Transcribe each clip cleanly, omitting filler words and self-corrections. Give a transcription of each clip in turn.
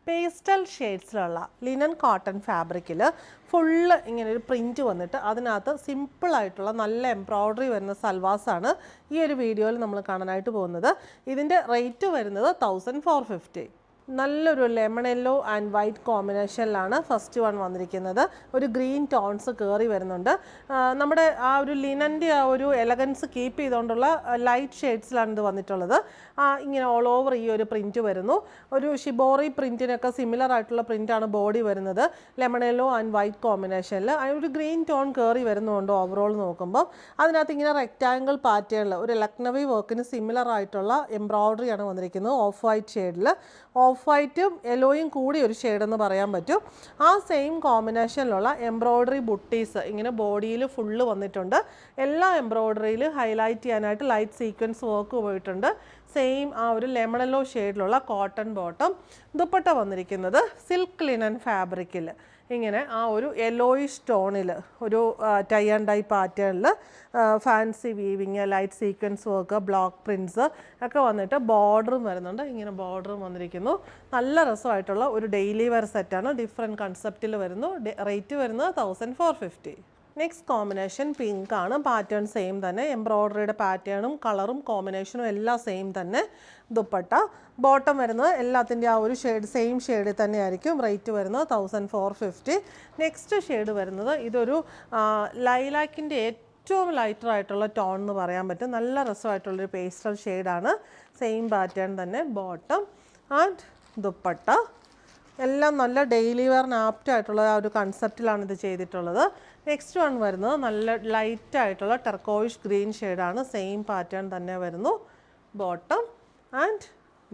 Pastel ഷെയ്ഡ്സിലുള്ള linen cotton ഫാബ്രിക്കിൽ full ഇങ്ങനെ ഒരു പ്രിൻറ്റ് വന്നിട്ട് അതിനകത്ത് സിമ്പിളായിട്ടുള്ള നല്ല എംബ്രോയ്ഡറി വരുന്ന സൽവാസാണ് ഈ ഒരു വീഡിയോയിൽ നമ്മൾ കാണാനായിട്ട് പോകുന്നത്. ഇതിൻ്റെ റേറ്റ് വരുന്നത് 1450. നല്ലൊരു ലെമൺ യെല്ലോ ആൻഡ് വൈറ്റ് കോമ്പിനേഷനിലാണ് ഫസ്റ്റ് വൺ വന്നിരിക്കുന്നത്. ഒരു ഗ്രീൻ ടോൺസ് കയറി വരുന്നുണ്ട്. നമ്മുടെ ആ ഒരു ലിനൻ്റെ ആ ഒരു എലഗൻസ് കീപ്പ് ചെയ്തുകൊണ്ടുള്ള ലൈറ്റ് ഷെയ്ഡ്സിലാണ് ഇത് വന്നിട്ടുള്ളത്. ഇങ്ങനെ ഓൾ ഓവർ ഈ ഒരു പ്രിൻറ്റ് വരുന്നു. ഒരു ഷിബോറി പ്രിൻറ്റിനൊക്കെ സിമിലർ ആയിട്ടുള്ള പ്രിൻ്റാണ് ബോഡി വരുന്നത്. ലെമൺ യെല്ലോ ആൻഡ് വൈറ്റ് കോമ്പിനേഷനിൽ ഒരു ഗ്രീൻ ടോൺ കയറി വരുന്നുണ്ട് ഓവറോൾ നോക്കുമ്പോൾ. അതിനകത്ത് ഇങ്ങനെ റെക്റ്റാങ്കിൾ പാറ്റേണിൽ ഒരു ലക്നവി വർക്കിന് സിമിലർ ആയിട്ടുള്ള എംബ്രോയ്ഡറിയാണ് വന്നിരിക്കുന്നത്. ഓഫ് വൈറ്റ് ഷെയ്ഡിൽ, ഓഫ് വൈറ്റും യെല്ലോയും കൂടി ഒരു ഷെയ്ഡെന്ന് പറയാൻ പറ്റും. ആ സെയിം കോമ്പിനേഷനിലുള്ള എംബ്രോയ്ഡറി ബുട്ടീസ് ഇങ്ങനെ ബോഡിയിൽ ഫുള്ള് വന്നിട്ടുണ്ട്. എല്ലാ എംബ്രോയ്ഡറിയിൽ ഹൈലൈറ്റ് ചെയ്യാനായിട്ട് ലൈറ്റ് സീക്വൻസ് വർക്ക് പോയിട്ടുണ്ട്. സെയിം ആ ഒരു ലെമൺ യെല്ലോ ഷെയ്ഡിലുള്ള കോട്ടൺ ബോട്ടം. ദുപ്പട്ട വന്നിരിക്കുന്നത് സിൽക്ക് ലിനൻ ഫാബ്രിക്കിൽ ഇങ്ങനെ ആ ഒരു യെല്ലോയിഷ് ടോണിൽ ഒരു ടൈ ആൻഡ് ഡൈ പാറ്റേണിൽ fancy weaving, light sequence work, block prints ഒക്കെ വന്നിട്ട് ബോർഡറും വരുന്നുണ്ട്. ഇങ്ങനെ ബോർഡറും വന്നിരിക്കുന്നു. നല്ല രസമായിട്ടുള്ള ഒരു ഡെയിലി വെയർ സെറ്റാണ്. ഡിഫറെൻറ്റ് കൺസെപ്റ്റിൽ വരുന്നു. റേറ്റ് വരുന്നത് 1450. നെക്സ്റ്റ് കോമ്പിനേഷൻ പിങ്ക് ആണ്. പാറ്റേൺ സെയിം തന്നെ. എംബ്രോയ്ഡറിയുടെ പാറ്റേണും കളറും കോമ്പിനേഷനും എല്ലാം സെയിം തന്നെ. ദുപ്പട്ട ബോട്ടം വരുന്നത് എല്ലാത്തിൻ്റെ ആ ഒരു ഷെയ്ഡ് സെയിം ഷെയ്ഡിൽ തന്നെ ആയിരിക്കും. റേറ്റ് വരുന്നത് 1450. നെക്സ്റ്റ് ഷെയ്ഡ് വരുന്നത് ഇതൊരു ലൈലാക്കിൻ്റെ ഏറ്റവും ലൈറ്റർ ആയിട്ടുള്ള ടോൺ എന്ന് പറയാൻ പറ്റും. നല്ല രസമായിട്ടുള്ളൊരു പേസ്റ്റൽ ഷെയ്ഡാണ്. സെയിം പാറ്റേൺ തന്നെ ബോട്ടം ആൻഡ് ദുപ്പട്ട. എല്ലാം നല്ല ഡെയിലി വെയറിന് ആപ്റ്റ് ആയിട്ടുള്ള ആ ഒരു കൺസെപ്റ്റിലാണ് ഇത് ചെയ്തിട്ടുള്ളത്. നെക്സ്റ്റ് വൺ വരുന്നത് നല്ല ലൈറ്റ് ആയിട്ടുള്ള ടെർക്കോയിഷ് ഗ്രീൻ ഷെയ്ഡാണ്. സെയിം പാറ്റേൺ തന്നെ വരുന്നു. Bottom and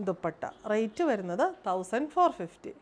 dupatta. റേറ്റ് വരുന്നത് 1450.